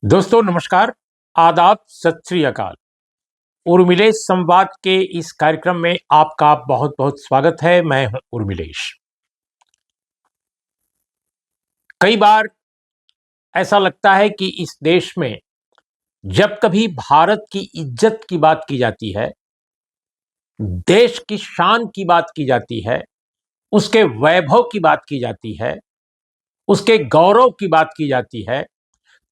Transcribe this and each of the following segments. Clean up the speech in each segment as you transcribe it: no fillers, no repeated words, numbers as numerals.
दोस्तों नमस्कार, आदाब, सत श्री अकाल। उर्मिलेश संवाद के इस कार्यक्रम में आपका बहुत बहुत स्वागत है। मैं हूं उर्मिलेश। कई बार ऐसा लगता है कि इस देश में जब कभी भारत की इज्जत की बात की जाती है, देश की शान की बात की जाती है, उसके वैभव की बात की जाती है, उसके गौरव की बात की जाती है,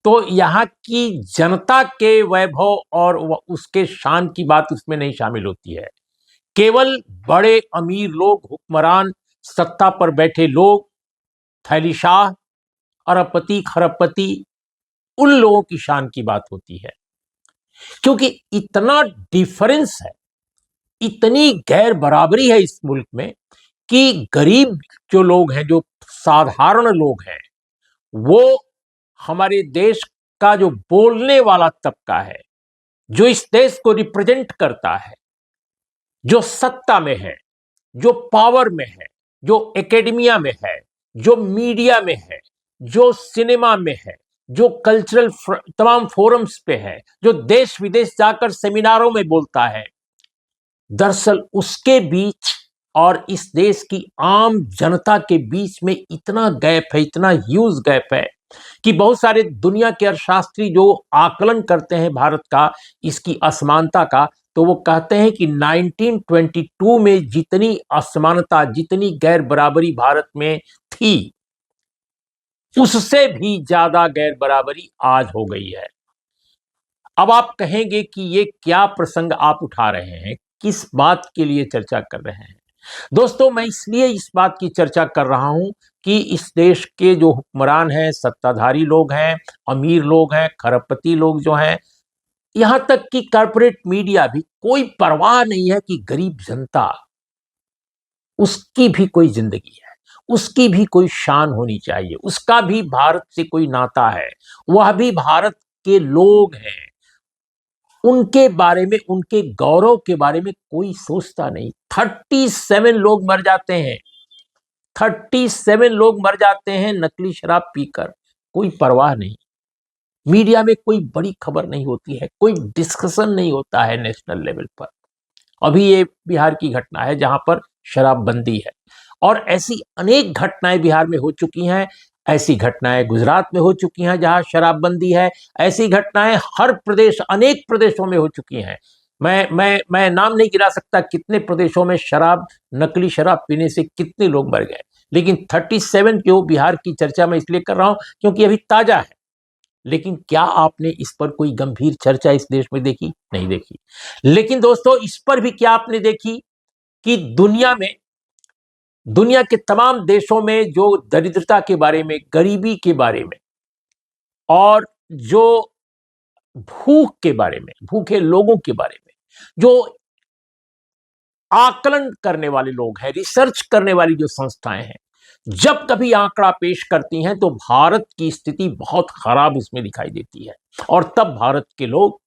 तो यहाँ की जनता के वैभव और उसके शान की बात उसमें नहीं शामिल होती है। केवल बड़े अमीर लोग, हुक्मरान, सत्ता पर बैठे लोग, थैलीशाह, अरबपति, खरबपति, उन लोगों की शान की बात होती है। क्योंकि इतना डिफरेंस है, इतनी गैर बराबरी है इस मुल्क में कि गरीब जो लोग हैं, जो साधारण लोग हैं, वो हमारे देश का जो बोलने वाला तबका है, जो इस देश को रिप्रेजेंट करता है, जो सत्ता में है, जो पावर में है, जो एकेडमिया में है, जो मीडिया में है, जो सिनेमा में है, जो कल्चरल तमाम फोरम्स पे है, जो देश विदेश जाकर सेमिनारों में बोलता है, दरअसल उसके बीच और इस देश की आम जनता के बीच में इतना गैप है, इतना ह्यूज गैप है कि बहुत सारे दुनिया के अर्थशास्त्री जो आकलन करते हैं भारत का, इसकी असमानता का, तो वो कहते हैं कि 1922 में जितनी असमानता, जितनी गैर बराबरी भारत में थी, उससे भी ज्यादा गैर बराबरी आज हो गई है। अब आप कहेंगे कि ये क्या प्रसंग आप उठा रहे हैं, किस बात के लिए चर्चा कर रहे हैं? दोस्तों, मैं इसलिए इस बात की चर्चा कर रहा हूं कि इस देश के जो हुक्मरान हैं, सत्ताधारी लोग हैं, अमीर लोग हैं, खरबपति लोग जो हैं, यहां तक कि कॉर्पोरेट मीडिया भी, कोई परवाह नहीं है कि गरीब जनता, उसकी भी कोई जिंदगी है, उसकी भी कोई शान होनी चाहिए, उसका भी भारत से कोई नाता है, वह भी भारत के लोग हैं। उनके बारे में, उनके गौरव के बारे में कोई सोचता नहीं। 37 लोग मर जाते हैं, 37 लोग मर जाते हैं नकली शराब पीकर, कोई परवाह नहीं। मीडिया में कोई बड़ी खबर नहीं होती है, कोई डिस्कशन नहीं होता है नेशनल लेवल पर। अभी ये बिहार की घटना है जहां पर शराबबंदी है, और ऐसी अनेक घटनाएं बिहार में हो चुकी हैं, ऐसी घटनाएं गुजरात में हो चुकी हैं जहां शराबबंदी है, ऐसी घटनाएं हर प्रदेश, अनेक प्रदेशों में हो चुकी हैं। मैं नाम नहीं गिना सकता कितने प्रदेशों में शराब, नकली शराब पीने से कितने लोग मर गए। लेकिन 37 जो बिहार की चर्चा मैं इसलिए कर रहा हूं क्योंकि अभी ताजा है। लेकिन क्या आपने इस पर कोई गंभीर चर्चा इस देश में देखी? नहीं देखी। लेकिन दोस्तों, इस पर भी क्या आपने देखी कि दुनिया में, दुनिया के तमाम देशों में जो दरिद्रता के बारे में, गरीबी के बारे में, और जो भूख के बारे में, भूखे लोगों के बारे में, जो आकलन करने वाले लोग हैं, रिसर्च करने वाली जो संस्थाएं हैं, जब कभी आंकड़ा पेश करती हैं तो भारत की स्थिति बहुत खराब उसमें दिखाई देती है। और तब भारत के लोग,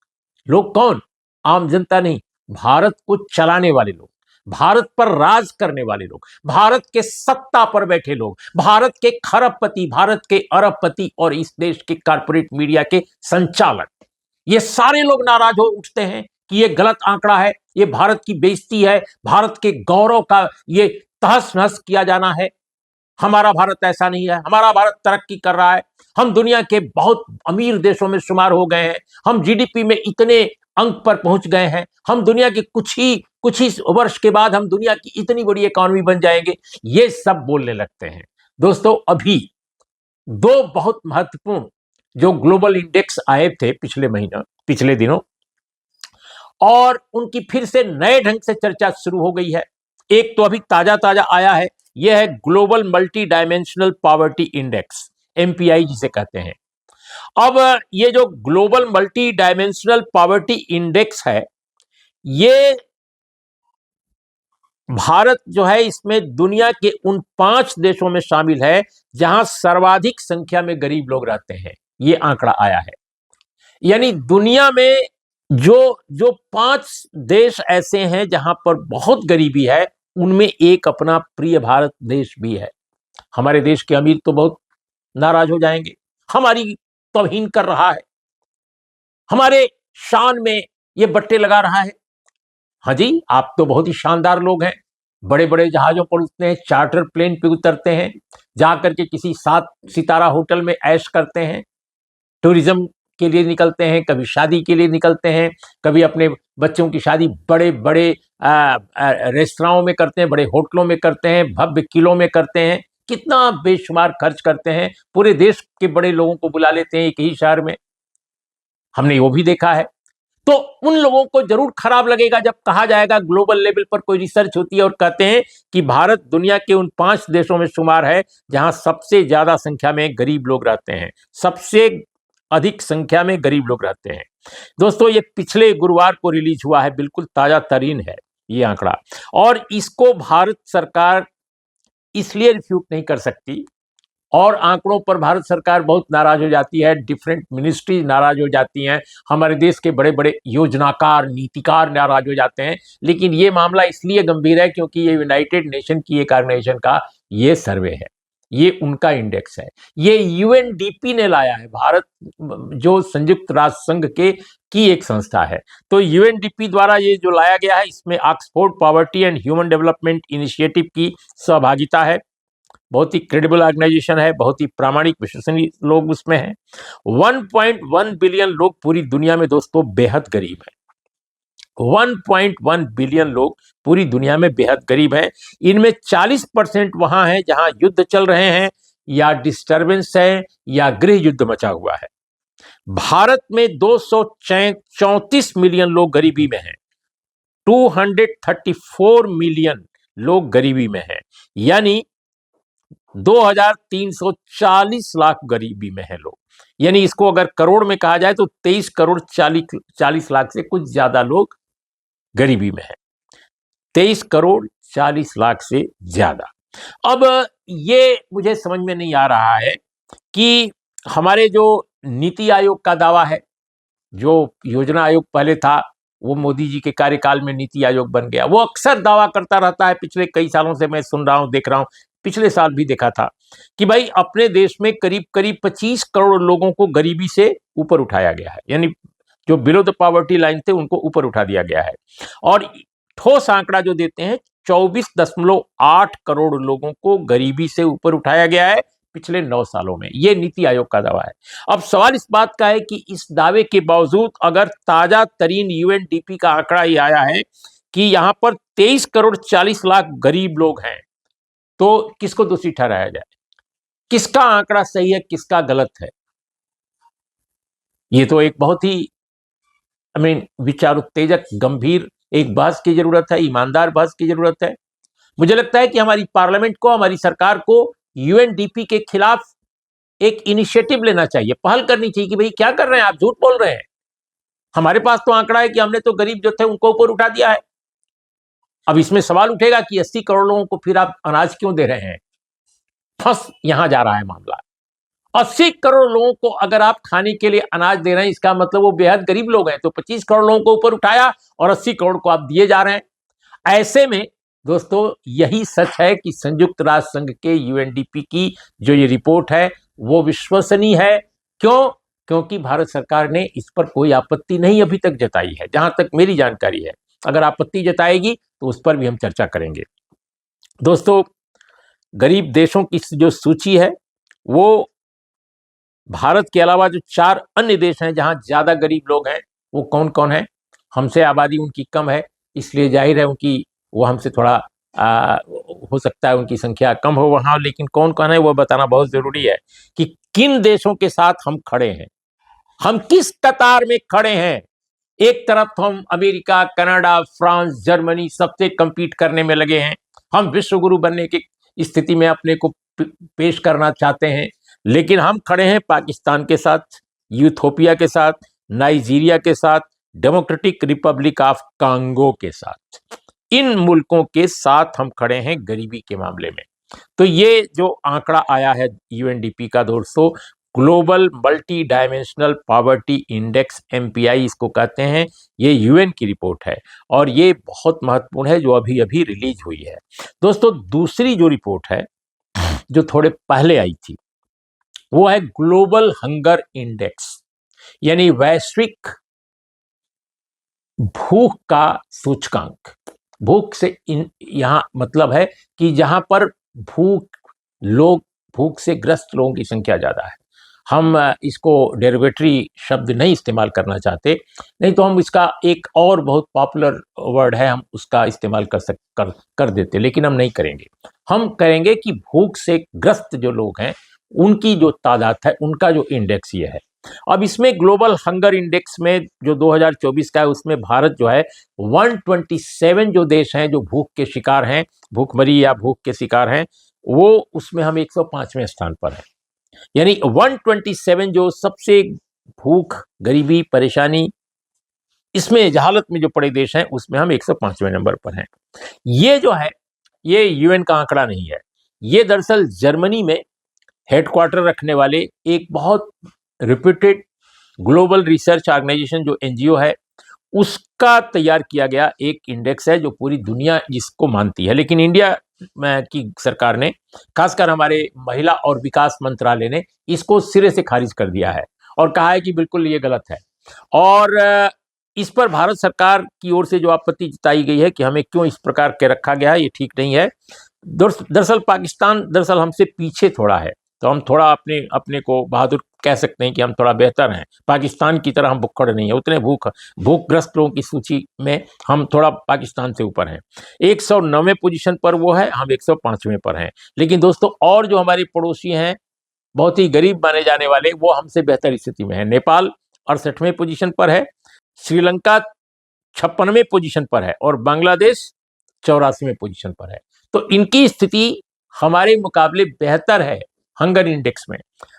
लोग कौन? आम जनता नहीं, भारत को चलाने वाले लोग, भारत पर राज करने वाले लोग, भारत के सत्ता पर बैठे लोग, भारत के खरबपति, भारत के अरबपति और इस देश के कॉर्पोरेट मीडिया के संचालक, ये सारे लोग नाराज हो उठते हैं कि ये गलत आंकड़ा है, ये भारत की बेइज्जती है, भारत के गौरव का ये तहस नहस किया जाना है। हमारा भारत ऐसा नहीं है, हमारा भारत तरक्की कर रहा है, हम दुनिया के बहुत अमीर देशों में शुमार हो गए हैं, हम जीडीपी में इतने अंक पर पहुंच गए हैं, हम दुनिया के कुछ ही वर्ष के बाद हम दुनिया की इतनी बड़ी इकोनॉमी बन जाएंगे। ये सब बोलने लगते हैं। दोस्तों, अभी दो बहुत महत्वपूर्ण जो ग्लोबल इंडेक्स आए थे पिछले महीना, पिछले दिनों, और उनकी फिर से नए ढंग से चर्चा शुरू हो गई है। एक तो अभी ताजा ताजा आया है, यह है global multi dimensional poverty index, MPI जिसे कहते हैं। अब ये जो global multi dimensional poverty index है, ये भारत जो है इसमें दुनिया के उन 5 देशों में शामिल है जहां सर्वाधिक संख्या में गरीब लोग रहते हैं। ये आंकड़ा आया है, यानी दुनिया में जो जो 5 देश ऐसे हैं जहां पर बहुत गरीबी है, उनमें एक अपना प्रिय भारत देश भी है। हमारे देश के अमीर तो बहुत नाराज हो जाएंगे, हमारी तौहीन कर रहा है, हमारे शान में ये बट्टे लगा रहा है। हाँ जी, आप तो बहुत ही शानदार लोग हैं, बड़े बड़े जहाजों पर उठते हैं, चार्टर प्लेन पे उतरते हैं, जाकर के किसी 7 सितारा होटल में ऐश करते हैं, टूरिज्म के लिए निकलते हैं, कभी शादी के लिए निकलते हैं, कभी अपने बच्चों की शादी बड़े बड़े रेस्तराओं में करते हैं, बड़े होटलों में करते हैं, भव्य किलों में करते हैं, कितना बेशुमार खर्च करते हैं, पूरे देश के बड़े लोगों को बुला लेते हैं एक ही शहर में। हमने वो भी देखा है। तो उन लोगों को जरूर खराब लगेगा जब कहा जाएगा, ग्लोबल लेवल पर कोई रिसर्च होती है और कहते हैं कि भारत दुनिया के उन 5 देशों में शुमार है जहां सबसे ज्यादा संख्या में गरीब लोग रहते हैं, सबसे अधिक संख्या में गरीब लोग रहते हैं। दोस्तों, ये पिछले गुरुवार को रिलीज हुआ है, बिल्कुल ताजा तरीन है ये आंकड़ा, और इसको भारत सरकार इसलिए रिफ्यूट नहीं कर सकती, और आंकड़ों पर भारत सरकार बहुत नाराज हो जाती है, डिफरेंट मिनिस्ट्रीज नाराज हो जाती हैं, हमारे देश के बड़े बड़े योजनाकार नीतिकार नाराज हो जाते हैं, लेकिन ये मामला इसलिए गंभीर है क्योंकि ये यूनाइटेड नेशन की एक ऑर्गेनाइजेशन का ये सर्वे है, ये उनका इंडेक्स है, ये यूएनडीपी ने लाया है, भारत जो संयुक्त राष्ट्र संघ के की एक संस्था है। तो यूएनडीपी द्वारा ये जो लाया गया है, इसमें Oxford poverty and human development initiative की सहभागिता है, बहुत ही क्रेडिबल ऑर्गेनाइजेशन है, बहुत ही प्रामाणिक विश्वसनीय लोग उसमें हैं। 1.1 बिलियन लोग पूरी दुनिया में दोस्तों बेहद गरीब हैं। 1.1 बिलियन लोग पूरी दुनिया में बेहद गरीब हैं। इनमें 40% वहां हैं जहां युद्ध चल रहे हैं, या डिस्टर्बेंस है, या गृह युद्ध मचा हुआ है। भारत में 234 मिलियन लोग गरीबी में हैं, 234 मिलियन लोग गरीबी में हैं, यानी 2340 लाख गरीबी में है लोग। यानी इसको अगर करोड़ में कहा जाए तो 23 करोड़ 40 लाख से कुछ ज्यादा लोग गरीबी में है, 23 करोड़ 40 लाख से ज्यादा। अब ये मुझे समझ में नहीं आ रहा है कि हमारे जो नीति आयोग का दावा है, जो योजना आयोग पहले था, वो मोदी जी के कार्यकाल में नीति आयोग बन गया, वो अक्सर दावा करता रहता है, पिछले कई सालों से मैं सुन रहा हूं, देख रहा हूं, पिछले साल भी देखा था कि भाई अपने देश में करीब करीब 25 करोड़ लोगों को गरीबी से ऊपर उठाया गया है, यानी जो बिलो द पॉवर्टी लाइन थे उनको ऊपर उठा दिया गया है। और ठोस आंकड़ा जो देते हैं, 24.8 करोड़ लोगों को गरीबी से ऊपर उठाया गया है पिछले 9 सालों में, यह नीति आयोग का दावा है। अब सवाल इस बात का है कि इस दावे के बावजूद अगर ताजा तरीन यूएनडीपी का आंकड़ा ये आया है कि यहां पर 23 करोड़ 40 लाख गरीब लोग हैं, तो किसको दोषी ठहराया जाए? किसका आंकड़ा सही है, किसका गलत है? ये तो एक बहुत ही विचार उत्तेजक गंभीर एक बहस की जरूरत है, ईमानदार बहस की जरूरत है। मुझे लगता है कि हमारी पार्लियामेंट को, हमारी सरकार को यूएनडीपी के खिलाफ एक इनिशिएटिव लेना चाहिए, पहल करनी चाहिए कि भाई क्या कर रहे हैं आप, झूठ बोल रहे हैं। हमारे पास तो आंकड़ा है कि हमने तो गरीब जो थे उनको ऊपर उठा दिया है। अब इसमें सवाल उठेगा कि 80 करोड़ लोगों को फिर आप अनाज क्यों दे रहे हैं? फंस यहां जा रहा है मामला। 80 करोड़ लोगों को अगर आप खाने के लिए अनाज दे रहे हैं, इसका मतलब वो बेहद गरीब लोग हैं। तो 25 करोड़ लोगों को ऊपर उठाया और 80 करोड़ को आप दिए जा रहे हैं। ऐसे में दोस्तों यही सच है कि संयुक्त राष्ट्र संघ के यूएनडीपी की जो ये रिपोर्ट है वो विश्वसनीय है। क्यों? क्योंकि भारत सरकार ने इस पर कोई आपत्ति नहीं अभी तक जताई है, जहां तक मेरी जानकारी है। अगर आपत्ति जताएगी तो उस पर भी हम चर्चा करेंगे। दोस्तों, गरीब देशों की जो सूची है वो भारत के अलावा जो 4 अन्य देश हैं जहां ज्यादा गरीब लोग हैं, वो कौन कौन है? हमसे आबादी उनकी कम है, इसलिए जाहिर है उनकी वो हमसे थोड़ा हो सकता है उनकी संख्या कम हो वहां, लेकिन कौन कौन है वो बताना बहुत जरूरी है कि किन देशों के साथ हम खड़े हैं, हम किस कतार में खड़े हैं। एक तरफ तो हम अमेरिका, कनाडा, फ्रांस, जर्मनी सबसे कंपीट करने में लगे हैं, हम विश्व गुरु बनने की स्थिति में अपने को पेश करना चाहते हैं, लेकिन हम खड़े हैं पाकिस्तान के साथ, यूथोपिया के साथ, नाइजीरिया के साथ, डेमोक्रेटिक रिपब्लिक ऑफ कांगो के साथ। इन मुल्कों के साथ हम खड़े हैं गरीबी के मामले में। तो ये जो आंकड़ा आया है यूएनडीपी का दोस्तों, global multi dimensional poverty index, MPI इसको कहते हैं, ये यूएन की रिपोर्ट है और ये बहुत महत्वपूर्ण है, जो अभी अभी रिलीज हुई है। दोस्तों, दूसरी जो रिपोर्ट है जो थोड़े पहले आई थी वो है ग्लोबल हंगर इंडेक्स, यानी वैश्विक भूख का सूचकांक। भूख से यहाँ मतलब है कि जहां पर भूख से ग्रस्त लोगों की संख्या ज्यादा है। हम इसको डेरिवेटरी शब्द नहीं इस्तेमाल करना चाहते, नहीं तो हम इसका एक और बहुत पॉपुलर वर्ड है, हम उसका इस्तेमाल कर देते, लेकिन हम नहीं करेंगे। हम करेंगे कि भूख से ग्रस्त जो लोग हैं उनकी जो तादाद है, उनका जो इंडेक्स ये है। अब इसमें ग्लोबल हंगर इंडेक्स में जो 2024 का है, उसमें भारत जो है 127 जो देश हैं जो भूख के शिकार हैं, भूखमरी या भूख के शिकार हैं, वो उसमें हम 105वें स्थान पर हैं। यानी 127 जो सबसे भूख, गरीबी, परेशानी, इसमें जहालत में जो पड़े देश हैं, उसमें हम 105वें नंबर पर हैं। ये जो है, ये यूएन का आंकड़ा नहीं है, ये दरअसल जर्मनी में हेडक्वार्टर रखने वाले एक बहुत रिप्यूटेड ग्लोबल रिसर्च ऑर्गेनाइजेशन जो एनजीओ है, उसका तैयार किया गया एक इंडेक्स है जो पूरी दुनिया जिसको मानती है। लेकिन इंडिया की सरकार ने, खासकर हमारे महिला और विकास मंत्रालय ने इसको सिरे से खारिज कर दिया है और कहा है कि बिल्कुल ये गलत है। और इस पर भारत सरकार की ओर से जो आपत्ति जताई गई है कि हमें क्यों इस प्रकार के रखा गया है, ये ठीक नहीं है। दरअसल पाकिस्तान दरअसल हमसे पीछे थोड़ा है, तो हम थोड़ा अपने को बहादुर कह सकते हैं कि हम थोड़ा बेहतर हैं। पाकिस्तान की तरह हम भुक्खड़ नहीं है, उतने भूखग्रस्त लोगों की सूची में हम थोड़ा पाकिस्तान से ऊपर हैं। 109वें पोजीशन पर वो है, हम 105वें पर हैं। लेकिन दोस्तों, और जो हमारे पड़ोसी हैं, बहुत ही गरीब माने जाने वाले, वो हमसे बेहतर स्थिति में है। नेपाल 68वें पोजीशन पर है, श्रीलंका 56वें पोजीशन पर है और बांग्लादेश 84वें पोजीशन पर है। तो इनकी स्थिति हमारे मुकाबले बेहतर है हंगर इंडेक्स में।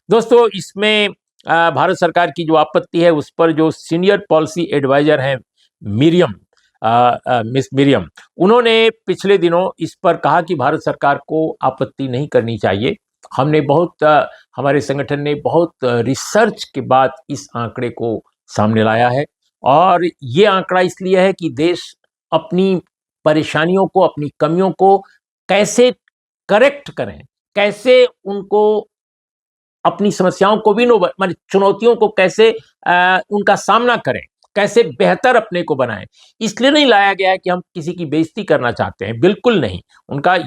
दोस्तों, इसमें भारत सरकार की जो आपत्ति है, उस पर जो सीनियर पॉलिसी एडवाइजर हैं मिस मिरियम, उन्होंने पिछले दिनों इस पर कहा कि भारत सरकार को आपत्ति नहीं करनी चाहिए। हमने हमारे संगठन ने बहुत रिसर्च के बाद इस आंकड़े को सामने लाया है, और ये आंकड़ा इसलिए है कि देश अपनी परेशानियों को, अपनी कमियों को कैसे करेक्ट करें, कैसे उनको, अपनी समस्याओं को भी माने चुनौतियों को कैसे उनका सामना करें, कैसे बेहतर अपने को बनाएं। इसलिए नहीं लाया गया है कि हम किसी की बेइज्जती करना चाहते हैं, बिल्कुल नहीं। उनका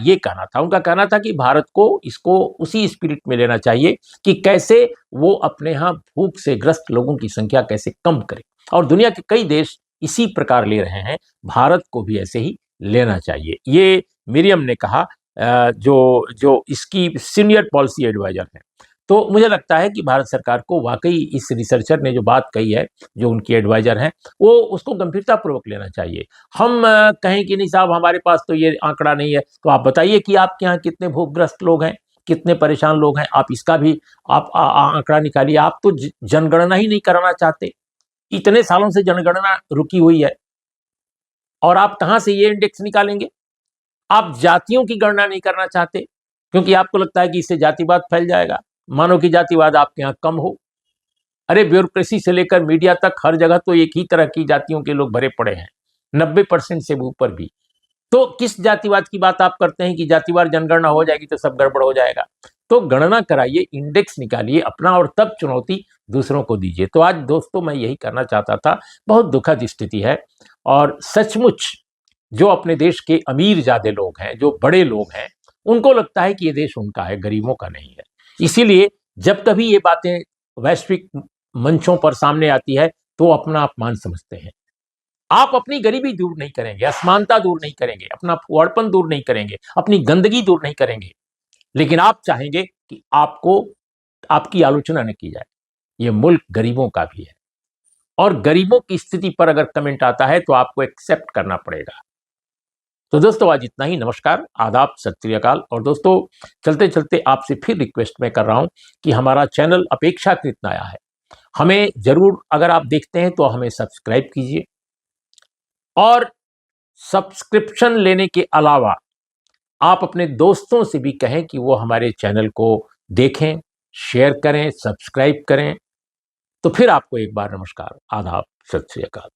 कहना था कि भारत को इसको उसी स्पिरिट में लेना चाहिए कि कैसे वो अपने यहाँ भूख से ग्रस्त लोगों की संख्या कैसे कम करे, और दुनिया के कई देश इसी प्रकार ले रहे हैं, भारत को भी ऐसे ही लेना चाहिए। ये मिरियम ने कहा, जो इसकी सीनियर पॉलिसी एडवाइजर है। तो मुझे लगता है कि भारत सरकार को वाकई इस रिसर्चर ने जो बात कही है, जो उनकी एडवाइजर हैं, वो उसको गंभीरतापूर्वक लेना चाहिए। हम कहें कि नहीं साहब, हमारे पास तो ये आंकड़ा नहीं है, तो आप बताइए कि आपके यहाँ कितने भूखग्रस्त लोग हैं, कितने परेशान लोग हैं, आप इसका भी आप आंकड़ा निकालिए। आप तो जनगणना ही नहीं कराना चाहते, इतने सालों से जनगणना रुकी हुई है, और आप कहाँ से ये इंडेक्स निकालेंगे? आप जातियों की गणना नहीं करना चाहते, क्योंकि आपको लगता है कि इससे जातिवाद फैल जाएगा, मानो कि जातिवाद आपके यहाँ कम हो। अरे, ब्यूरोक्रेसी से लेकर मीडिया तक हर जगह तो एक ही तरह की जातियों के लोग भरे पड़े हैं, 90% से ऊपर भी। तो किस जातिवाद की बात आप करते हैं कि जातिवार जनगणना हो जाएगी तो सब गड़बड़ हो जाएगा? तो गणना कराइए, इंडेक्स निकालिए अपना, और तब चुनौती दूसरों को दीजिए। तो आज दोस्तों, मैं यही करना चाहता था। बहुत दुखद स्थिति है, और सचमुच जो अपने देश के अमीर ज्यादा लोग हैं, जो बड़े लोग हैं, उनको लगता है कि ये देश उनका है, गरीबों का नहीं है। इसीलिए जब कभी ये बातें वैश्विक मंचों पर सामने आती है, तो अपना अपमान समझते हैं। आप अपनी गरीबी दूर नहीं करेंगे, असमानता दूर नहीं करेंगे, अपना फुहड़पन दूर नहीं करेंगे, अपनी गंदगी दूर नहीं करेंगे, लेकिन आप चाहेंगे कि आपकी आलोचना न की जाए। ये मुल्क गरीबों का भी है, और गरीबों की स्थिति पर अगर कमेंट आता है तो आपको एक्सेप्ट करना पड़ेगा। तो दोस्तों, आज इतना ही। नमस्कार, आदाब, सत श्री अकाल। और दोस्तों, चलते चलते आपसे फिर रिक्वेस्ट मैं कर रहा हूं कि हमारा चैनल अपेक्षाकृत नया है, हमें जरूर, अगर आप देखते हैं तो हमें सब्सक्राइब कीजिए, और सब्सक्रिप्शन लेने के अलावा आप अपने दोस्तों से भी कहें कि वो हमारे चैनल को देखें, शेयर करें, सब्सक्राइब करें। तो फिर आपको एक बार नमस्कार, आदाब, सत श्री अकाल।